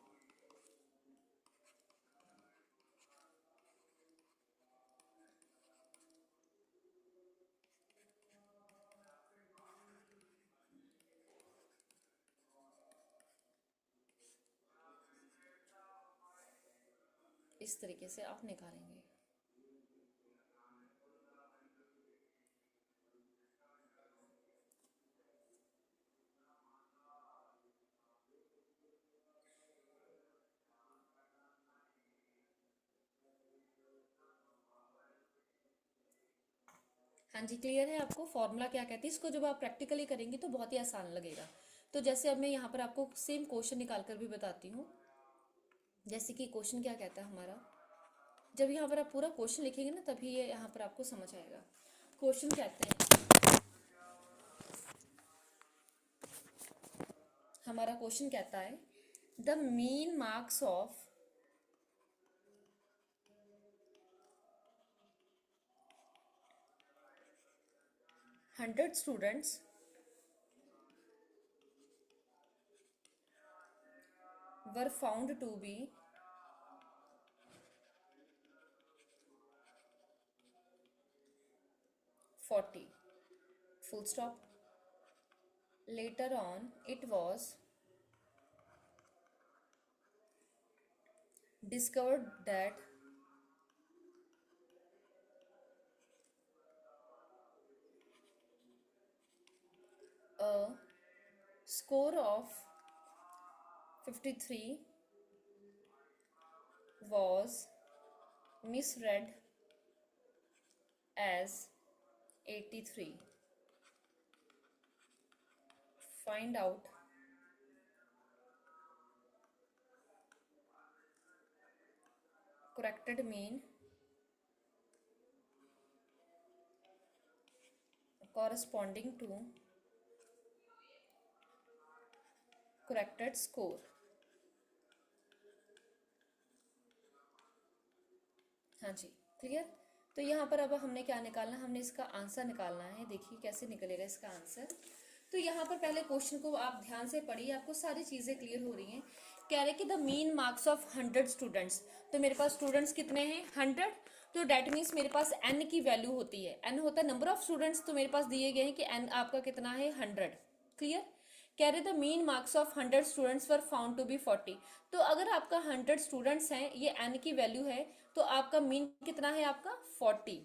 इस तरीके से आप निकालेंगे। हाँ जी, क्लियर है आपको फॉर्मूला क्या कहती है, इसको जब आप प्रैक्टिकली करेंगे तो बहुत ही आसान लगेगा। तो जैसे अब मैं यहाँ पर आपको सेम क्वेश्चन निकाल कर भी बताती हूँ। जैसे कि क्वेश्चन क्या कहता है हमारा, जब यहाँ पर आप पूरा क्वेश्चन लिखेंगे ना तभी ये यहाँ पर आपको समझ आएगा। क्वेश्चन कहते हैं, हमारा क्वेश्चन कहता है the mean marks of 100 students were found to be 40, full stop. Later on it was discovered that a score of 53 was misread as 83. Find out corrected mean corresponding to corrected score। हाँ जी, clear. तो यहाँ पर अब हमने क्या निकालना है, हमने इसका आंसर निकालना है। देखिए कैसे निकलेगा इसका आंसर। तो यहाँ पर पहले क्वेश्चन को आप ध्यान से पढ़िए, आपको सारी चीजें क्लियर हो रही हैं। कह रहे कि the mean marks of 100 students, तो मेरे पास स्टूडेंट्स कितने हैं 100, तो डेट मीन्स मेरे पास n की वैल्यू होती है, n होता है नंबर ऑफ स्टूडेंट्स, तो मेरे पास दिए गए हैं कि n आपका कितना है 100। क्लियर। कह रहे the mean marks of 100 students were found to be 40, तो अगर आपका 100 स्टूडेंट्स हैं, ये n की वैल्यू है, तो आपका मीन कितना है आपका 40।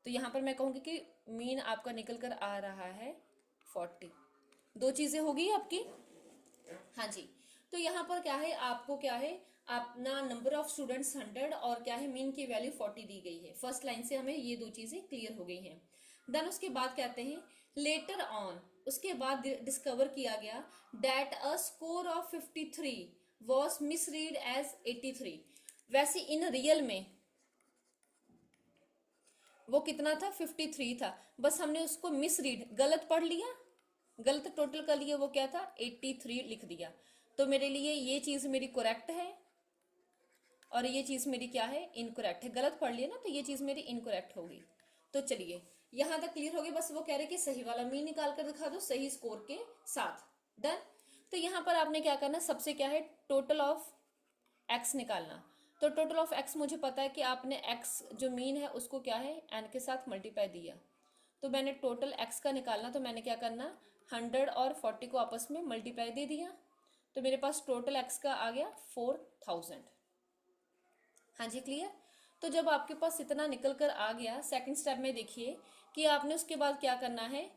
तो यहाँ पर मैं कहूँगी कि मीन आपका निकल कर आ रहा है 40। दो चीजें होगी आपकी। हाँ जी। तो यहाँ पर क्या है, आपको क्या है, अपना नंबर ऑफ स्टूडेंट्स 100 और क्या है मीन की वैल्यू 40 दी गई है। फर्स्ट लाइन से हमें ये दो चीजें क्लियर हो गई हैं। देन उसके बाद कहते हैं लेटर ऑन, उसके बाद डिस्कवर किया गया that a score of 53 was misread as 83। वैसे इन रियल में वो कितना था 53 था, बस हमने उसको मिसरीड गलत पढ़ लिया, गलत टोटल कर लिया, वो क्या था 83 लिख दिया। तो मेरे लिए ये चीज मेरी करेक्ट है और ये चीज मेरी क्या है इनकरेक्ट है। गलत पढ़ लिया ना, तो ये चीज मेरी इनकरेक्ट होगी। तो चलिए यहां तक क्लियर हो गया। बस वो कह रहे कि सही वाला मीन निकाल कर दिखा दो सही स्कोर के साथ। डन। तो यहां पर आपने क्या करना, सबसे क्या है टोटल ऑफ एक्स निकालना। तो टोटल ऑफ एक्स मुझे पता है कि आपने एक्स जो मीन है उसको क्या है एन के साथ मल्टीप्लाई दिया। तो मैंने टोटल एक्स का निकालना, तो मैंने क्या करना 100 और 40 को आपस में मल्टीप्लाई दे दिया। तो मेरे पास टोटल एक्स का आ गया 4000। हाँ जी क्लियर। तो जब आपके पास इतना निकल कर आ गया, सेकंड स्टेप में देखिए कि आपने उसके बाद क्या करना है,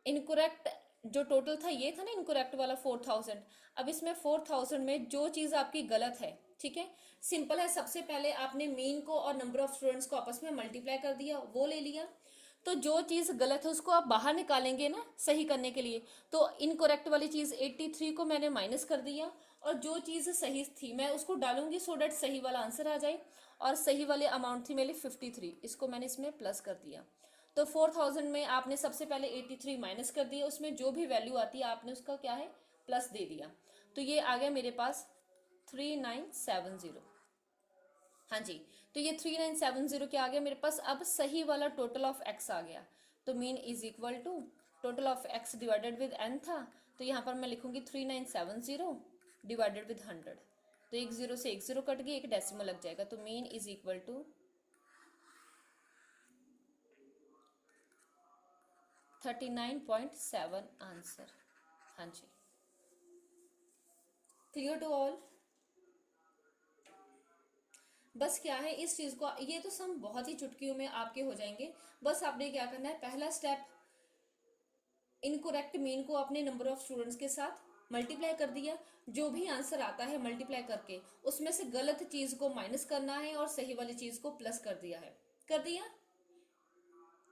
इनकरेक्ट जो टोटल था ये था ना इनकरेक्ट वाला 4000। अब इसमें 4000 में जो चीज आपकी गलत है, ठीक है सिंपल है, सबसे पहले आपने मीन को और नंबर ऑफ स्टूडेंट्स को आपस में मल्टीप्लाई कर दिया, वो ले लिया। तो जो चीज गलत है उसको आप बाहर निकालेंगे ना सही करने के लिए। तो इनकरेक्ट वाली चीज 83 को मैंने माइनस कर दिया और जो चीज सही थी मैं उसको डालूंगी सो डेट सही वाला आंसर आ जाए। और सही वाले अमाउंट थी मेरी 53, इसको मैंने इसमें प्लस कर दिया। तो 4000 में आपने सबसे पहले 83 माइनस कर दिया, उसमें जो भी वैल्यू आती है आपने उसका क्या है प्लस दे दिया। तो ये आ गया मेरे पास 3970। हाँ जी। तो ये 3970 क्या आ गया मेरे पास, अब सही वाला टोटल ऑफ एक्स आ गया। तो mean is equal to total of x divided with n था, तो यहाँ पर मैं लिखूंगी 3970 डिवाइडेड विद 100। तो एक जीरो से एक जीरो कट गई, एक डेसिमल लग जाएगा। तो mean is equal to 39.7 answer. हाँ जी क्लियर टू ऑल। बस क्या है इस चीज को, ये तो सम बहुत ही चुटकियों में आपके हो जाएंगे। बस आपने क्या करना है, पहला स्टेप इनकरेक्ट मीन को अपने नंबर ऑफ स्टूडेंट्स के साथ मल्टीप्लाई कर दिया, जो भी आंसर आता है मल्टीप्लाई करके उसमें से गलत चीज को माइनस करना है और सही वाली चीज को प्लस कर दिया है, कर दिया।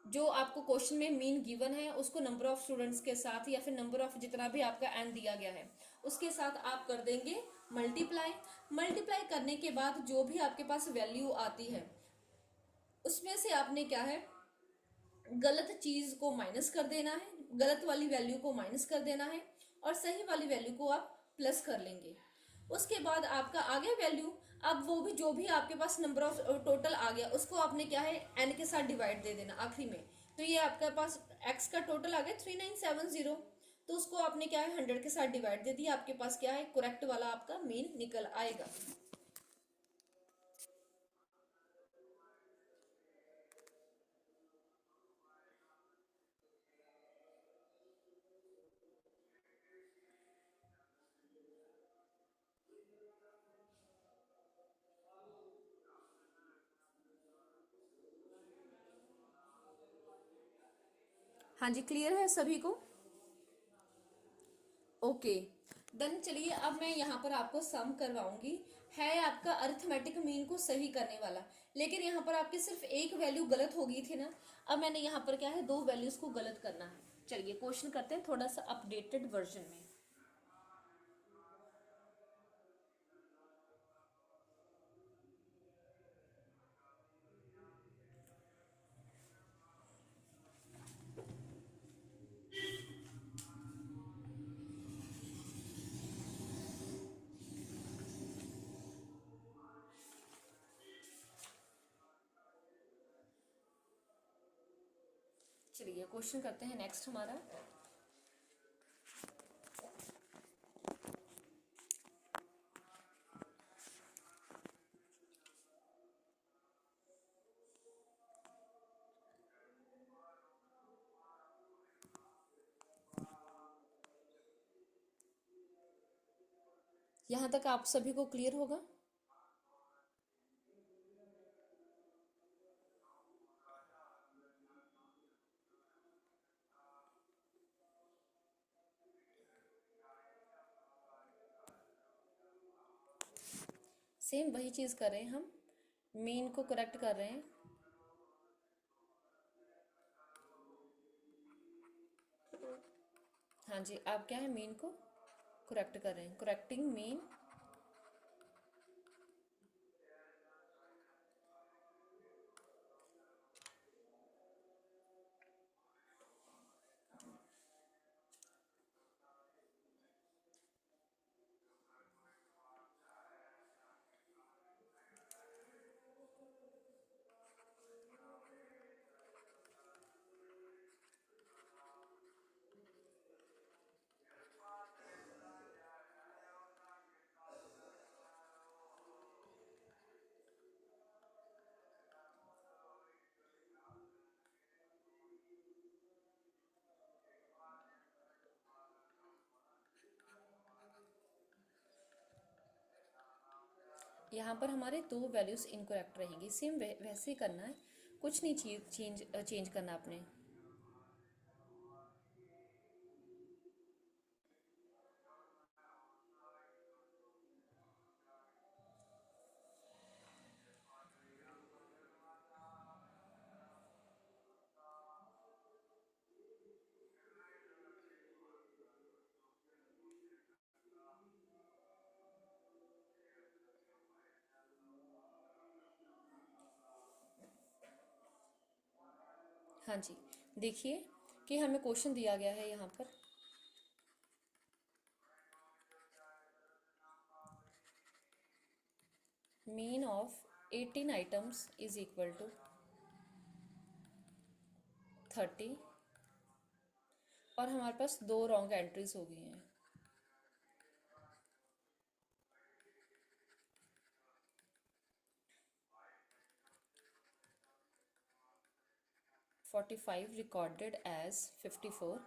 जो आपको क्वेश्चन में मीन गिवन है उसको नंबर ऑफ स्टूडेंट्स के साथ या फिर नंबर ऑफ जितना भी आपका एन दिया गया है उसके साथ आप कर देंगे मल्टीप्लाई। मल्टीप्लाई करने के बाद जो भी आपके पास वैल्यू आती है उसमें से आपने क्या है गलत चीज को माइनस कर देना है, गलत वाली वैल्यू को माइनस कर देना है और सही वाली वैल्यू को आप प्लस कर लेंगे। उसके बाद आपका आ गया वैल्यू। अब वो भी जो भी आपके पास नंबर ऑफ टोटल आ गया उसको आपने क्या है एन के साथ डिवाइड दे देना आखिरी में। तो ये आपके पास एक्स का टोटल आ गया 3970, तो उसको आपने क्या है 100 के साथ डिवाइड दे दिया, आपके पास क्या है करेक्ट वाला आपका मीन निकल आएगा। हाँ जी क्लियर है सभी को। ओके देन चलिए अब मैं यहाँ पर आपको सम करवाऊंगी। है आपका अरिथमेटिक मीन को सही करने वाला, लेकिन यहाँ पर आपकी सिर्फ एक वैल्यू गलत हो गई थी ना। अब मैंने यहाँ पर क्या है दो वैल्यूज को गलत करना है। चलिए क्वेश्चन करते हैं थोड़ा सा अपडेटेड वर्जन में। चलिए क्वेश्चन करते हैं नेक्स्ट हमारा। यहाँ तक आप सभी को क्लियर होगा? सेम वही चीज़ कर रहे हैं हम, मीन को करेक्ट कर रहे हैं। हाँ जी, आप क्या है, मीन को करेक्ट कर रहे हैं, करेक्टिंग मीन। यहाँ पर हमारे दो वैल्यूज इनकरेक्ट रहेंगी, सेम वैसे ही करना है, कुछ नहीं चेंज करना आपने। हाँ जी, देखिए कि हमें क्वेश्चन दिया गया है यहाँ पर, mean of 18 items is equal to 30, और हमारे पास दो रॉन्ग एंट्रीज हो गई हैं। "45 रिकॉर्डेड एज 54",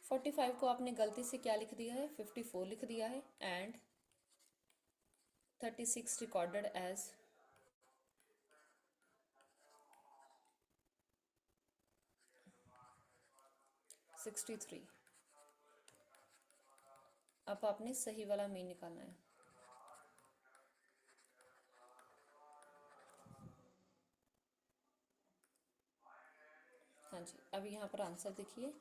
45 को आपने गलती से क्या लिख दिया है, 54 लिख दिया है, एंड 36 रिकॉर्डेड एज 63। अब आपने सही वाला मीन निकालना है। हाँ जी, अब यहाँ पर आंसर देखिए।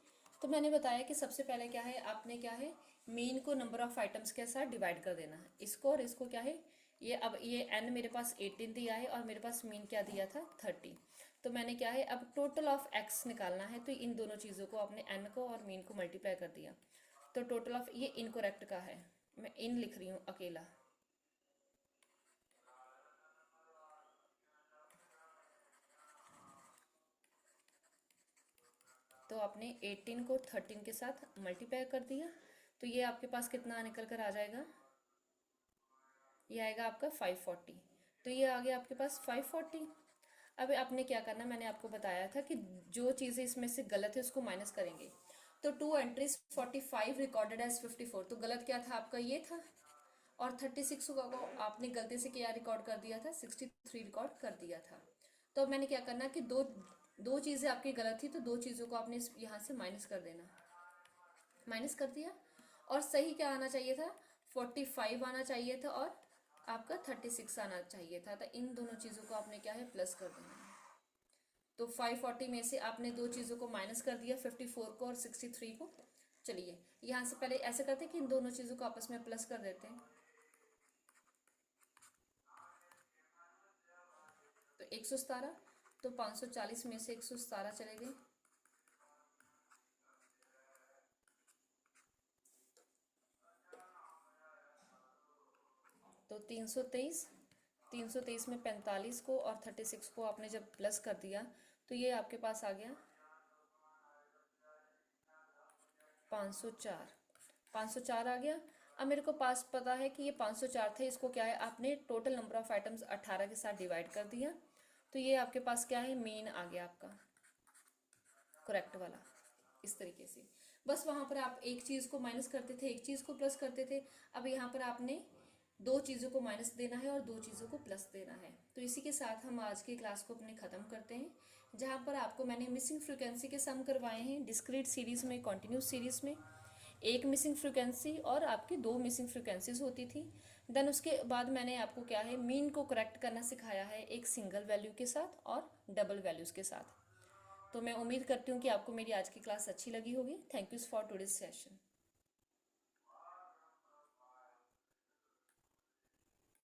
तो मैंने बताया कि सबसे पहले क्या है, आपने क्या है, मीन को नंबर ऑफ आइटम्स के साथ डिवाइड कर देना है, इसको और इसको क्या है, ये अब ये एन मेरे पास 18 दिया है और मेरे पास मीन क्या दिया था, 30। तो मैंने क्या है, अब टोटल ऑफ एक्स निकालना है, तो इन दोनों चीज़ों को आपने एन को और मीन को मल्टीप्लाई कर दिया, तो टोटल ऑफ, ये इनकोरेक्ट का है, मैं इन लिख रही हूँ अकेला। तो आपने 18 को 13 के साथ मल्टीप्लाई कर दिया, तो ये आपके पास कितना निकल कर आ जाएगा, ये आएगा आपका 540। तो ये आ गया आपके पास 540। अब आपने क्या करना, मैंने आपको बताया था कि जो चीज़ें इसमें से गलत है उसको माइनस करेंगे। तो 2 एंट्रीज 45 रिकॉर्डेड एज 54, तो गलत क्या था आपका, ये था, और 36 को आपने गलती से क्या रिकॉर्ड कर दिया था, 63 रिकॉर्ड कर दिया था। तो अब मैंने क्या करना कि दो दो चीज़ें आपकी गलत थी, तो दो चीज़ों को आपने यहाँ से माइनस कर देना, माइनस कर दिया, और सही क्या आना चाहिए था, 45 आना चाहिए था, और आपका 36 आना चाहिए था, तो इन दोनों चीज़ों को आपने क्या है, प्लस कर देना है। तो 540 में से आपने दो चीज़ों को माइनस कर दिया, 54 को और 63 को। चलिए यहाँ से पहले ऐसे करते हैं कि इन दोनों चीज़ों को आपस में प्लस कर देते हैं, तो 117, तो 540 में से 117 चले गए, तो 323 में 45 को और 36 को आपने जब प्लस कर दिया, तो ये आपके पास आ गया 504, 504 आ गया। अब मेरे को पास पता है कि ये 504 थे, इसको क्या है आपने टोटल नंबर ऑफ आइटम्स 18 के साथ डिवाइड कर दिया, तो ये आपके पास क्या है मीन आ गया आपका करेक्ट वाला। इस तरीके से बस वहाँ पर आप एक चीज़ को माइनस करते थे, एक चीज़ को प्लस करते थे। अब यहाँ पर आपने दो चीज़ों को माइनस देना है और दो चीज़ों को प्लस देना है। तो इसी के साथ हम आज की क्लास को अपने ख़त्म करते हैं, जहाँ पर आपको मैंने मिसिंग फ्रीक्वेंसी के सम करवाए हैं डिस्क्रीट सीरीज़ में, कॉन्टिन्यूस सीरीज़ में। एक मिसिंग फ्रीक्वेंसी और आपकी दो मिसिंग फ्रीक्वेंसीज होती थी। देन उसके बाद मैंने आपको क्या है मीन को करेक्ट करना सिखाया है एक सिंगल वैल्यू के साथ और डबल वैल्यूज़ के साथ। तो मैं उम्मीद करती हूँ कि आपको मेरी आज की क्लास अच्छी लगी होगी। Thank you for today's session.